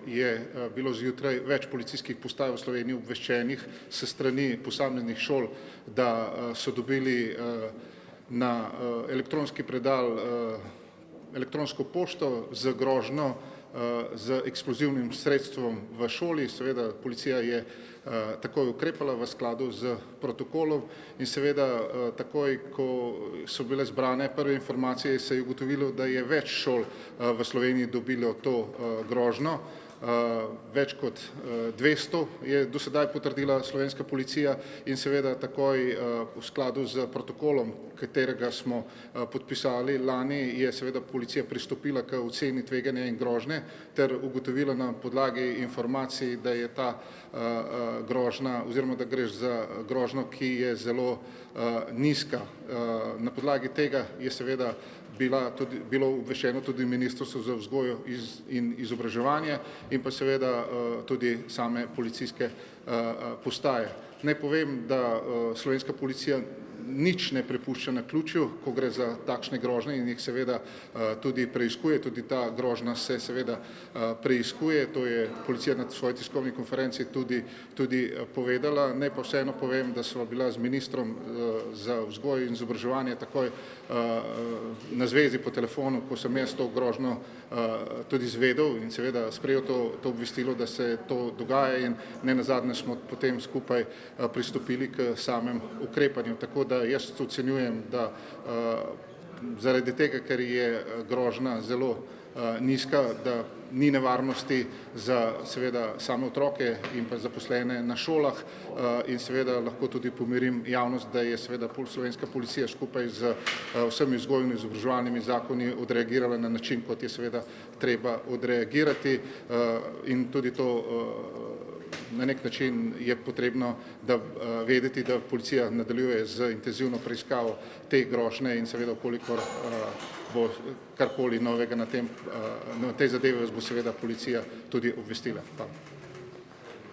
je bilo zjutraj več policijskih postaj v Sloveniji obveščenih s strani posameznih šol, da so dobili na elektronski predal elektronsko pošto z grožnjo z eksplozivnim sredstvom v šoli. Seveda policija je takoj ukrepala v skladu z protokolom in seveda takoj, ko so bile zbrane prve informacije, se je ugotovilo, da je več šol v Sloveniji dobilo to grožnjo. Več kot 200 je do sedaj potrdila slovenska policija in seveda takoj v skladu z protokolom, katerega smo podpisali lani, je seveda policija pristopila k oceni tveganja in grožnje ter ugotovila na podlagi informacij, da je ta grožnja oziroma da gre za grožnjo, ki je zelo nizka. Na podlagi tega je seveda bilo obveščeno tudi Ministrstvo za vzgojo in izobraževanje in pa seveda tudi same policijske postaje. Naj povem, da slovenska policija nič ne prepušča naključju, ko gre za takšne grožnje in jih seveda tudi preiskuje, tudi ta grožnja se seveda preiskuje, to je policija na svoji tiskovni konferenci tudi povedala. Naj pa vseeno povem, da sva bila z ministrom za vzgojo in izobraževanje takoj na zvezi po telefonu, ko sem jaz to grožnjo tudi izvedel in seveda sprejel to obvestilo, da se to dogaja in nenazadnje smo potem skupaj pristopili k samem ukrepanju. Tako da jaz ocenjujem, da zaradi tega, ker je grožnja zelo nizka, da ni nevarnosti za seveda same otroke in pa zaposlene na šolah in seveda lahko tudi pomirim javnost, da je seveda slovenska policija skupaj z vsemi vzgojno-izobraževalnimi zakoni odreagirala na način, kot je seveda treba odreagirati in tudi to na nek način je potrebno vedeti, da policija nadaljuje z intenzivno preiskavo te grožnje in seveda, kolikor bo karkoli novega na tej zadevi, vas bo seveda policija tudi obvestila. Hvala.